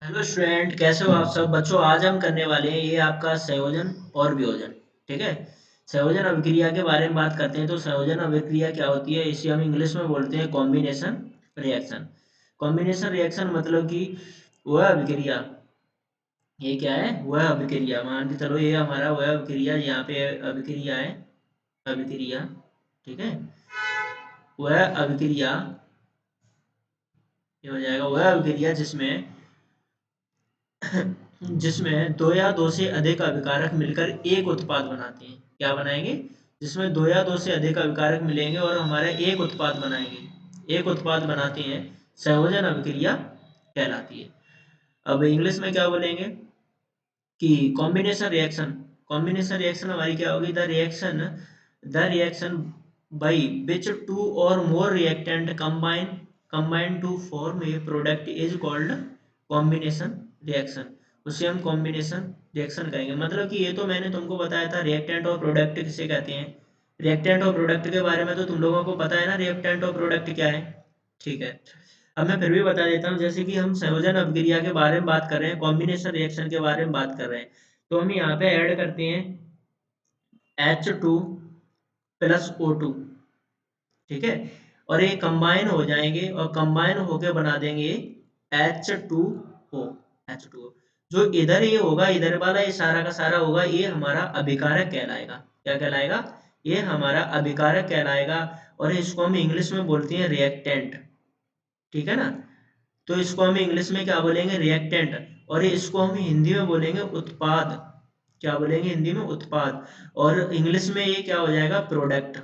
Hello student, कैसे हो आप सब बच्चों। आज हम करने वाले हैं ये आपका संयोजन और वियोजन। ठीक है। संयोजन अभिक्रिया के बारे में बात करते हैं। तो संयोजन अभिक्रिया क्या होती है, इसे हम इंग्लिश में बोलते हैं कॉम्बिनेशन रिएक्शन। कॉम्बिनेशन रिएक्शन मतलब कि वह अभिक्रिया, ये क्या है, वह अभिक्रिया। मान के चलो ये हमारा वह अभिक्रिया, यहाँ पे अभिक्रिया है, अभिक्रिया। ठीक है। वह अभिक्रिया, ये हो जाएगा वह अभिक्रिया जिसमें जिसमें दो या दो से अधिक अभिकारक मिलकर एक उत्पाद बनाते हैं। क्या बनाएंगे? जिसमें दो या दो से अधिक अभिकारक मिलेंगे और हमारा एक उत्पाद बनाएंगे, एक उत्पाद बनाते हैं, संयोजन अभिक्रिया कहलाती है। अब इंग्लिश में क्या बोलेंगे कि कॉम्बिनेशन रिएक्शन। कॉम्बिनेशन रिएक्शन हमारी क्या होगी? The reaction by which two or more reactant combine to form a product is called combination reaction. उसे हम कॉम्बिनेशन रिएक्शन कहेंगे। मतलब कि ये तो मैंने तुमको बताया था, रिएक्टेंट और प्रोडक्ट किसे कहते हैं। रिएक्टेंट और प्रोडक्ट के बारे में तो तुम लोगों को पता है ना, रिएक्टेंट और प्रोडक्ट क्या है। ठीक है। अब मैं फिर भी बता देता हूँ। जैसे कि हम संयोजन अभिक्रिया के बारे में बात कर रहे हैं, कॉम्बिनेशन रिएक्शन के बारे में बात कर रहे हैं, तो हम यहाँ पे ऐड करते हैं H2 प्लस O2। ठीक है। और ये कंबाइन हो जाएंगे और कंबाइन होके बना देंगे H2O। H2O जो इधर ये होगा, इधर वाला ये सारा का सारा होगा, ये हमारा अभिकारक कहलाएगा। क्या कहलाएगा? ये हमारा अभिकारक कहलाएगा। और इसको हम इंग्लिश में बोलते हैं रिएक्टेंट। ठीक है ना। तो इसको हम इंग्लिश में क्या बोलेंगे? रिएक्टेंट। और इसको हम हिंदी में बोलेंगे उत्पाद। क्या बोलेंगे हिंदी में? उत्पाद। और इंग्लिश में ये क्या हो जाएगा? प्रोडक्ट।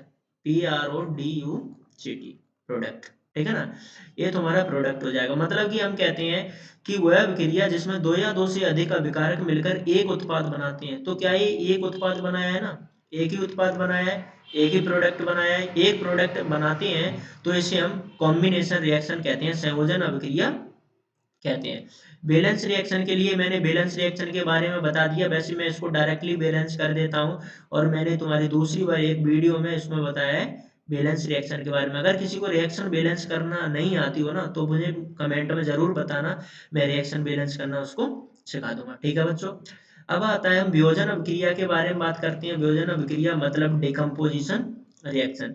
PRODUCT, product. ठीक है ना। ये तुम्हारा प्रोडक्ट हो जाएगा। मतलब कि हम कहते हैं कि वह अभिक्रिया जिसमें दो या दो से अधिक अभिकारक मिलकर एक उत्पाद बनाते हैं। तो क्या ये एक उत्पाद बनाया है ना, एक ही उत्पाद बनाया है, एक ही प्रोडक्ट बनाया है, एक प्रोडक्ट बनाते हैं, तो इसे हम कॉम्बिनेशन रिएक्शन कहते हैं, संयोजन अभिक्रिया कहते हैं। बैलेंस रिएक्शन के लिए मैंने बैलेंस रिएक्शन के बारे में बता दिया। वैसे मैं इसको डायरेक्टली बैलेंस कर देता हूँ। और मैंने तुम्हारी दूसरी बार एक वीडियो में इसमें बताया है बैलेंस रिएक्शन के बारे में। अगर किसी को रिएक्शन बैलेंस करना नहीं आती हो ना, तो मुझे कमेंट में जरूर बताना, मैं रिएक्शन बैलेंस करना उसको सिखा दूंगा। ठीक है बच्चों। अब आता है हम वियोजन अभिक्रिया के बारे में बात करते हैं। वियोजन अभिक्रिया मतलब डिकम्पोजिशन रिएक्शन।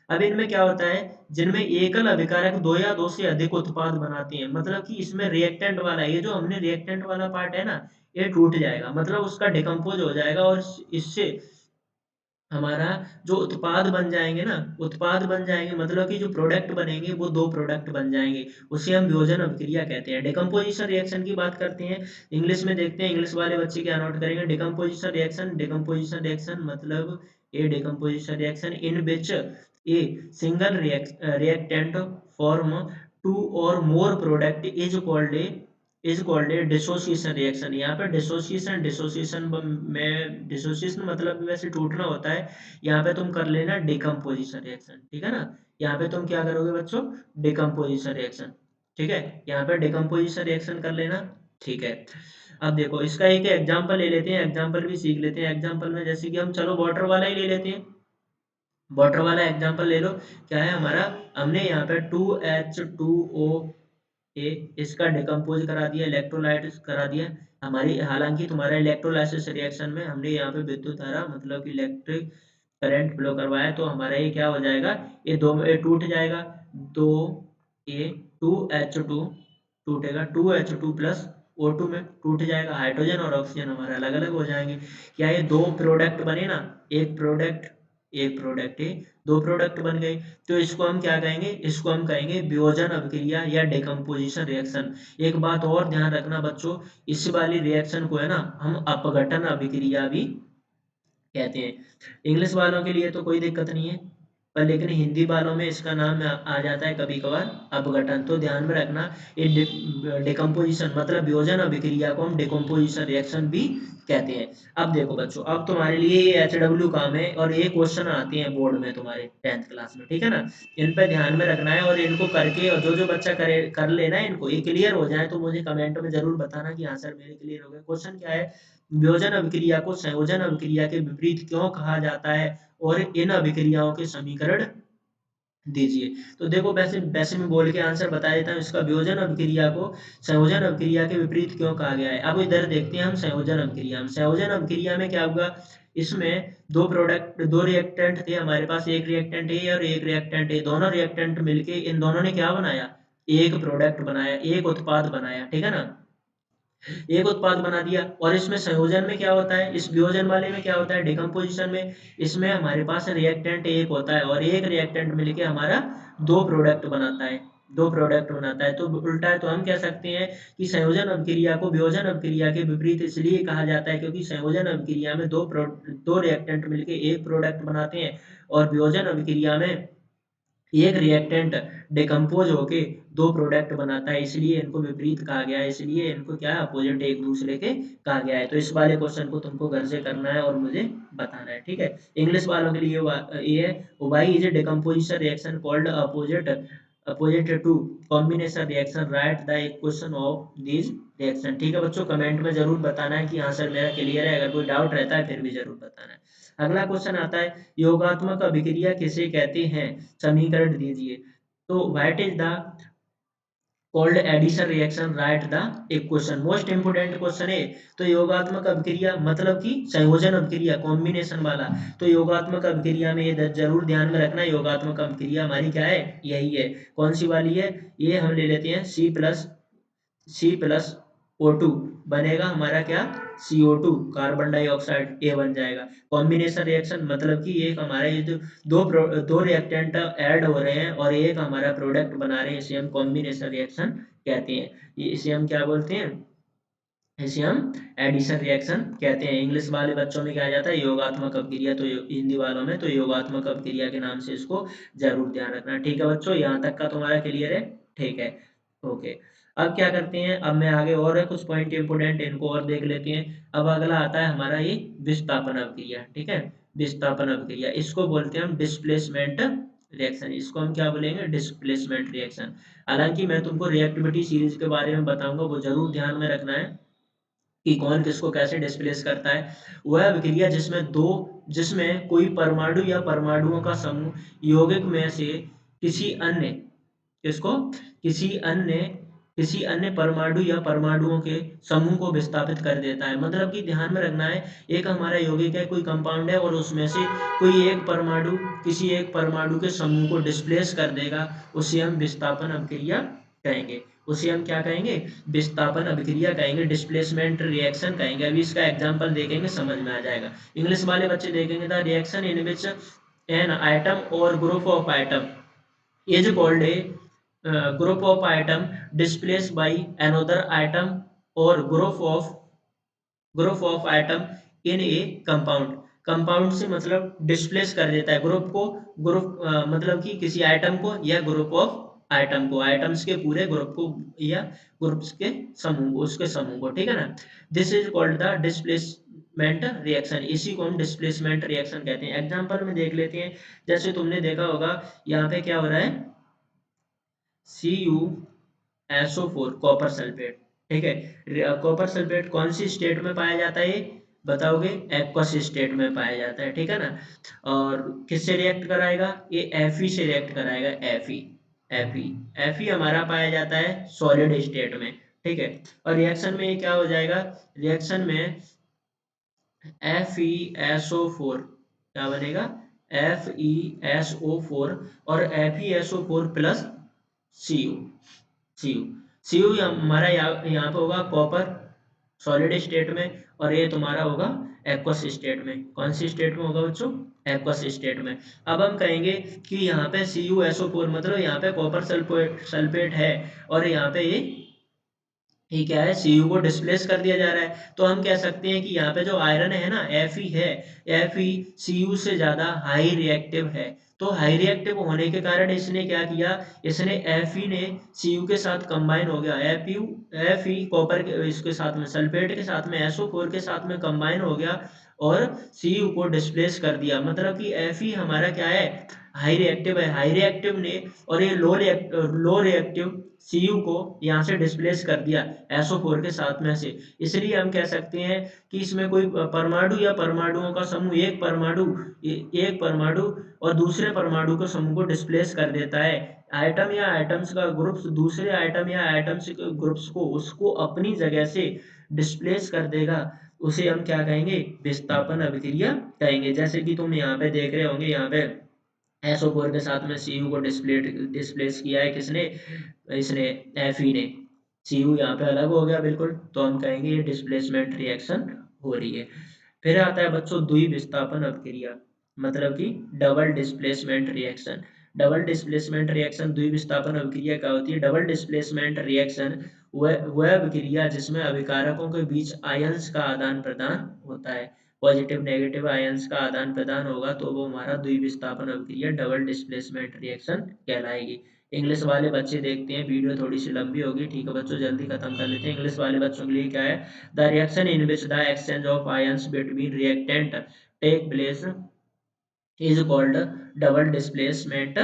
अब इनमें क्या होता है? जिनमें एकल अभिकारक दो या दो से अधिक उत्पाद बनाते हैं। मतलब कि इसमें रिएक्टेंट वाला, ये जो हमने रिएक्टेंट वाला पार्ट है ना, ये टूट जाएगा, मतलब उसका डिकम्पोज हो जाएगा। और इससे हमारा जो उत्पाद बन जाएंगे ना, उत्पाद बन जाएंगे, मतलब कि जो प्रोडक्ट बनेंगे वो दो प्रोडक्ट बन जाएंगे। उसे हम वियोजन अभिक्रिया कहते हैं। डिकम्पोजिशन रिएक्शन की बात करते हैं। इंग्लिश में देखते हैं, इंग्लिश वाले बच्चे क्या नोट करेंगे। डिकम्पोजिशन रिएक्शन, डिकम्पोजिशन रिएक्शन मतलब a decomposition reaction in which a single reactant form two or more product is called a dissociation reaction. यहाँ पे डिसोसिएशन, डिसोसिएशन में डिसोसिएशन मतलब वैसे टूटना होता है। यहाँ पे तुम कर लेना डिकम्पोजिशन रिएक्शन। ठीक है ना। यहाँ पे तुम क्या करोगे बच्चों? Decomposition reaction. ठीक है। यहाँ पे डिकम्पोजिशन रिएक्शन कर लेना। ठीक है। अब देखो इसका एक एग्जांपल ले लेते हैं, एग्जांपल भी सीख लेते हैं। एग्जांपल में जैसे कि हम चलो वाटर वाला ही ले लेते हैं। वाटर वाला एग्जांपल ले लो। क्या है हमारा? हमने यहाँ पे 2H2O ए इसका डिकम्पोज करा दिया, इलेक्ट्रोलाइट करा दिया। हमारी हालांकि तुम्हारा इलेक्ट्रोलाइसिस रिएक्शन में हमने यहाँ पे विद्युत धारा मतलब कि इलेक्ट्रिक करंट फ्लो करवाया, तो हमारा ये क्या हो जाएगा? ये दो में टूट जाएगा। दो ए 2H2 टूटेगा, 2H2 प्लस O2 में टूट जाएगा। हाइड्रोजन और ऑक्सीजन हमारा अलग अलग हो जाएंगे। क्या ये दो प्रोडक्ट बने ना, एक प्रोडक्ट, एक प्रोडक्ट है, दो प्रोडक्ट बन गए। तो इसको हम क्या कहेंगे? इसको हम कहेंगे वियोजन अभिक्रिया या डिकम्पोजिशन रिएक्शन। एक बात और ध्यान रखना बच्चों, इस वाली रिएक्शन को है ना हम अपघटन अभिक्रिया भी कहते हैं। इंग्लिश वालों के लिए तो कोई दिक्कत नहीं है, पर लेकिन हिंदी वालों में इसका नाम आ जाता है कभी कभार अपघटन। तो ध्यान में रखना, ये डिकम्पोजिशन मतलब वियोजन अभिक्रिया को हम डिकम्पोजिशन रिएक्शन भी कहते हैं। अब देखो बच्चों, अब तुम्हारे लिए ये HW काम है और ये क्वेश्चन आते हैं बोर्ड में तुम्हारे 10th क्लास में। ठीक है ना। इन पे ध्यान में रखना है और इनको करके, और जो जो बच्चा करे कर लेना है, इनको ये क्लियर हो जाए तो मुझे कमेंट में जरूर बताना कि हाँ सर मेरे क्लियर हो गए। क्वेश्चन क्या है? वियोजन अभिक्रिया को संयोजन अभिक्रिया के विपरीत क्यों कहा जाता है और इन अभिक्रियाओं के समीकरण दीजिए। तो देखो वैसे वैसे मैं बोल के आंसर बता देता हूँ, इसका वियोजन अभिक्रिया को संयोजन अभिक्रिया के विपरीत क्यों कहा गया है। अब इधर देखते हैं हम संयोजन अभिक्रिया में। संयोजन अभिक्रिया में क्या हुआ, इसमें दो रिएक्टेंट थे हमारे पास, एक रिएक्टेंट ए और एक रिएक्टेंट ए, दोनों रिएक्टेंट मिलके इन दोनों ने क्या बनाया, एक प्रोडक्ट बनाया, एक उत्पाद बनाया, ठीक है ना, एक उत्पाद बना दिया। और इसमें संयोजन में क्या होता है, इस वियोजन वाले में क्या होता है, डिकम्पोजिशन में, इसमें हमारे पास रिएक्टेंट एक होता है और एक रिएक्टेंट मिलके हमारा दो प्रोडक्ट बनाता है, दो प्रोडक्ट बनाता है। तो उल्टा है, तो हम कह सकते हैं कि संयोजन अभिक्रिया को वियोजन अभिक्रिया के विपरीत इसलिए कहा जाता है क्योंकि संयोजन अभिक्रिया में दो रिएक्टेंट मिलके एक प्रोडक्ट बनाते हैं, और वियोजन अभिक्रिया में एक रिएक्टेंट डिकम्पोज होके दो प्रोडक्ट बनाता है, इसलिए इनको विपरीत कहा गया है, इसलिए इनको क्या है, अपोजिट एक दूसरे के कहा गया है। तो इस वाले क्वेश्चन को तुमको घर से करना है और मुझे बताना है, ठीक है। इंग्लिश वालों के लिए ये है, why is a decomposition reaction called opposite opposite to combination reaction, right the equation of this reaction. ठीक है बच्चों, कमेंट में जरूर बताना है कि आंसर मेरा क्लियर है, अगर कोई डाउट रहता है फिर भी जरूर बताना है। अगला क्वेश्चन आता है, योगात्मक अभिक्रिया किसे कहते हैं, समीकरण दीजिए। तो what is the called addition reaction, right the equation. Most important question है। तो योगात्मक अभिक्रिया मतलब कि संयोजन अभिक्रिया, कॉम्बिनेशन वाला। तो योगात्मक अभिक्रिया में ये जरूर ध्यान में रखना, योगात्मक अभिक्रिया हमारी क्या है, यही है। कौन सी वाली है, ये हम ले लेते हैं C+O2 बनेगा हमारा क्या, CO2, कार्बन डाइऑक्साइड, ए बन जाएगा। कॉम्बिनेशन रिएक्शन मतलब कि एक हमारा ये जो दो रिएक्टेंट ऐड हो रहे हैं और एक हमारा प्रोडक्ट बना रहे हैं, इसे हम कॉम्बिनेशन रिएक्शन कहते हैं। ये इसे हम क्या बोलते हैं, इसे हम एडिशन रिएक्शन कहते हैं। इंग्लिश वाले बच्चों में क्या आ जाता है, योगात्मक अभिक्रिया, तो हिंदी वालों में तो योगात्मक अभिक्रिया के नाम से इसको जरूर ध्यान रखना। ठीक है बच्चों, यहाँ तक का तुम्हारा क्लियर है, ठीक है, ओके। अब क्या करते हैं, अब मैं आगे और है कुछ पॉइंट इंपोर्टेंट, इनको और देख लेते हैं। अब अगला आता है हमारा ये विस्थापन अभिक्रिया, ठीक है, विस्थापन अभिक्रिया, इसको बोलते हैं हम डिस्प्लेसमेंट रिएक्शन, इसको हम क्या बोलेंगे, डिस्प्लेसमेंट रिएक्शन। हालांकि मैं तुमको रिएक्टिविटी सीरीज के बारे में बताऊंगा, वो जरूर ध्यान में रखना है कि कौन किसको कैसे डिस्प्लेस करता है। वह अभिक्रिया जिसमें कोई परमाणु या परमाणुओं का समूह यौगिक में से किसी अन्य किसको किसी अन्य परमाणु या परमाणुओं के समूह को विस्थापित कर देता है। मतलब कि ध्यान में रखना है, एक हमारा यौगिक है, कोई कंपाउंड है, और उसमें से कोई एक परमाणु किसी एक परमाणु के समूह को डिस्प्लेस कर देगा, उसे हम विस्थापन अभिक्रिया कहेंगे। उसे हम क्या कहेंगे, विस्थापन अभिक्रिया कहेंगे, डिस्प्लेसमेंट रिएक्शन कहेंगे। अभी इसका एग्जांपल देखेंगे, समझ में आ जाएगा। इंग्लिश वाले बच्चे देखेंगे, the reaction in which an item or group of item is called a group of atom displaced by another atom or group of atom in a compound। Compound से मतलब डिस्प्लेस कर देता है ग्रुप को, group मतलब कि किसी item को या ग्रुप ऑफ आइटम को, आइटम्स के पूरे ग्रुप को या ग्रुप्स के समूह को, उसके समूह को, ठीक है ना। This is called the displacement reaction, इसी को हम डिस्प्लेसमेंट रिएक्शन कहते हैं। एग्जांपल में देख लेते हैं, जैसे तुमने देखा होगा यहाँ पे क्या हो रहा है, CuSO4 कॉपर सल्फेट, ठीक है। कॉपर सल्फेट कौन सी स्टेट में पाया जाता है, बताओगे, एक्वस स्टेट में पाया जाता है, ठीक है ना। और किससे रिएक्ट कराएगा, ये Fe से रिएक्ट कराएगा, Fe हमारा पाया जाता है सॉलिड स्टेट में, ठीक है। और रिएक्शन में ये क्या हो जाएगा, रिएक्शन में FeSO4 क्या बनेगा, FeSO4 और FeSO4 plus Cu Cu Cu हमारा यहाँ पे होगा कॉपर सॉलिड स्टेट में, और ये तुम्हारा होगा एक्वस स्टेट में। कौन सी स्टेट में होगा बच्चों, एक्वस स्टेट में। अब हम कहेंगे कि यहाँ पे CuSO4 मतलब यहाँ पे कॉपर सल्फेट है, और यहाँ पे ये क्या है, Cu को डिस्प्लेस कर दिया जा रहा है। तो हम कह सकते हैं कि यहाँ पे जो आयरन है ना, Fe है, Fe Cu से ज्यादा हाई रिएक्टिव है। तो हाई रिएक्टिव होने के कारण इसने क्या किया, इसने Fe ने Cu के साथ कंबाइन हो गया, Fe कॉपर के इसके साथ में, सल्फेट के साथ में, SO4 के साथ में कंबाइन हो गया और Cu को डिस्प्लेस कर दिया। मतलब कि Fe हमारा क्या है, हाई रिएक्टिव है, हाई रिएक्टिव ने, और ये लो रिएक्टिव Cu को यहाँ से डिस्प्लेस कर दिया SO4 के साथ में से। इसलिए हम कह सकते हैं कि इसमें कोई परमाणु या परमाणुओं का समूह, एक परमाणु और दूसरे परमाणु को समूह को डिस्प्लेस कर देता है। आइटम या आइटम्स का ग्रुप्स दूसरे आइटम या आइटम्स के ग्रुप्स को उसको अपनी जगह से डिस्प्लेस कर देगा, उसे हम क्या कहेंगे, विस्थापन अभिक्रिया कहेंगे। जैसे कि तुम यहाँ पे देख रहे होंगे, यहाँ पे SO4 के साथ में Cu को डिस्प्लेस किया है किसने, इसने, Fe ने। Cu यहाँ पे अलग हो गया बिल्कुल, तो हम कहेंगे ये डिस्प्लेसमेंट रिएक्शन हो रही है। फिर आता है बच्चों द्विविस्थापन अभिक्रिया, मतलब कि double displacement reaction. Double displacement reaction द्विविस्थापन अभिक्रिया क्या होती है? डबल डिस्प्लेसमेंट रिएक्शन वह अभिक्रिया जिसमें अभिकारकों के बीच आयंस का आदान प्रदान होता है। पॉजिटिव नेगेटिव आयंस का आदान प्रदान होगा तो वो हमारा द्विविस्थापन अभिक्रिया डबल डिस्प्लेसमेंट रिएक्शन कहलाएगी। इंग्लिश वाले बच्चे देखते हैं, वीडियो थोड़ी सी लंबी होगी, ठीक है बच्चों, जल्दी खत्म कर लेते हैं। इंग्लिश वाले बच्चों के लिए क्या है, the reaction in which the exchange of ions between reactant take place is called double displacement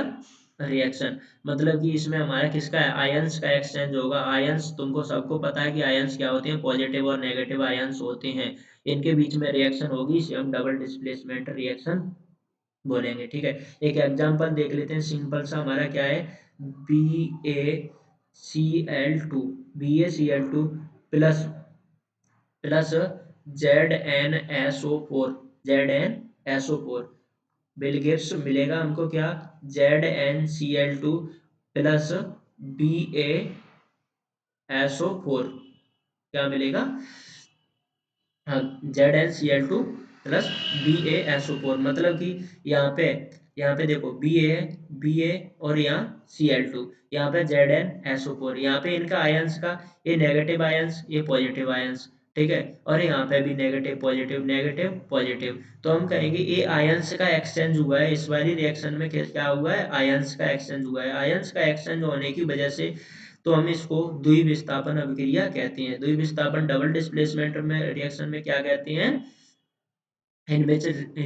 reaction. मतलब कि इसमें हमारा किसका है, आयंस का एक्सचेंज होगा। आयंस तुमको सबको पता है कि आयंस क्या होते हैं, पॉजिटिव और नेगेटिव आयंस होते हैं, इनके बीच में रिएक्शन होगी, इसे हम डबल डिस्प्लेसमेंट रिएक्शन बोलेंगे। ठीक है, एक एग्जांपल देख लेते हैं सिंपल सा, हमारा क्या है, BaCl2, BaCl2 plus plus ZnSO4, ZnSO4 Bill Gates मिलेगा हमको क्या, ZnCl2 प्लस BaSO4 क्या मिलेगा, हाँ, ZnCl2 प्लस BaSO4, मतलब कि यहाँ पे देखो बी ए और यहाँ Cl2, यहाँ पे ZnSO4, यहाँ पे इनका आयंस का, ये नेगेटिव आयंस ये पॉजिटिव आयंस, ठीक है, और यहाँ पे भी नेगेटिव पॉजिटिव नेगेटिव पॉजिटिव, तो हम कहेंगे ये आयंस का एक्सचेंज हुआ है। इस वाली रिएक्शन में क्या हुआ है, आयंस का एक्सचेंज हुआ है। आयंस का एक्सचेंज होने की वजह से तो हम इसको द्विविस्थापन अभिक्रिया कहते हैं। द्विविस्थापन डबल डिस्प्लेसमेंट में रिएक्शन में क्या कहते हैं, in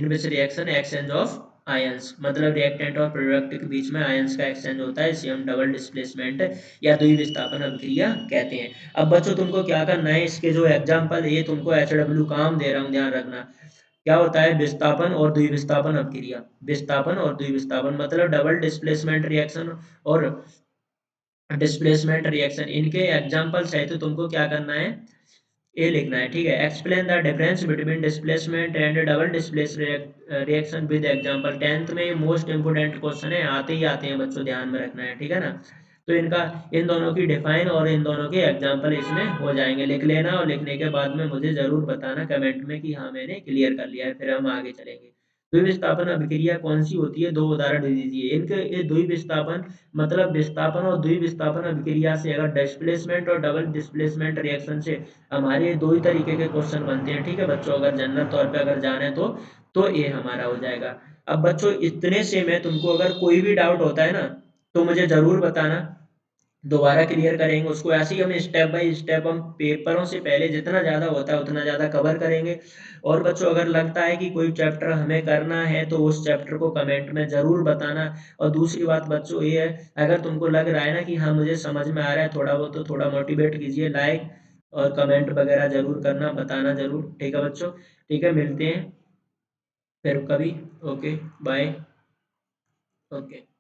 which reaction exchange of ions, मतलब रिएक्टेंट और प्रोडक्ट के बीच में आयंस का एक्सचेंज होता है, इसे हम डबल डिस्प्लेसमेंट या द्विविस्थापन अभिक्रिया कहते हैं। अब बच्चों तुमको क्या करना है, इसके जो एग्जांपल ये तुमको HW काम दे रहा हूँ, ध्यान रखना। क्या होता है, विस्थापन और द्विविस्थापन अभिक्रिया, विस्थापन और द्विविस्थापन मतलब डबल डिस्प्लेसमेंट रिएक्शन और डिस्प्लेसमेंट रिएक्शन, इनके एग्जांपल्स है, तो तुमको क्या करना है, ये लिखना है। ठीक है, explain the difference between displacement and double displace reaction with example. 10th में ये मोस्ट इंपोर्टेंट क्वेश्चन है, आते ही आते हैं बच्चों, ध्यान में रखना है, ठीक है ना। तो इनका, इन दोनों की डिफाइन और इन दोनों के एग्जांपल इसमें हो जाएंगे, लिख लेना, और लिखने के बाद में मुझे जरूर बताना कमेंट में कि हाँ मैंने क्लियर कर लिया है, फिर हम आगे चलेंगे। द्विविस्थापन अभिक्रिया कौन सी होती है, दो उदाहरण दे दीजिए इनके। ये द्विविस्थापन मतलब विस्थापन और द्विविस्थापन अभिक्रिया से अगर डिस्प्लेसमेंट और डबल डिस्प्लेसमेंट रिएक्शन से हमारे दो ही तरीके के क्वेश्चन बनते हैं। ठीक है बच्चों, अगर जनरल तौर पे अगर जाने तो ये हमारा हो जाएगा। अब बच्चों इतने से मैं तुमको अगर कोई भी डाउट होता है ना तो मुझे जरूर बताना, दोबारा क्लियर करेंगे उसको। ऐसे ही हम स्टेप बाय स्टेप हम पेपरों से पहले जितना ज़्यादा होता है उतना ज़्यादा कवर करेंगे। और बच्चों अगर लगता है कि कोई चैप्टर हमें करना है तो उस चैप्टर को कमेंट में ज़रूर बताना। और दूसरी बात बच्चों ये है, अगर तुमको लग रहा है ना कि हाँ मुझे समझ में आ रहा है थोड़ा बहुत, तो थोड़ा मोटिवेट कीजिए, लाइक और कमेंट वगैरह ज़रूर करना, बताना ज़रूर। ठीक है बच्चों, ठीक है, मिलते हैं फिर कभी। Okay bye. ओके।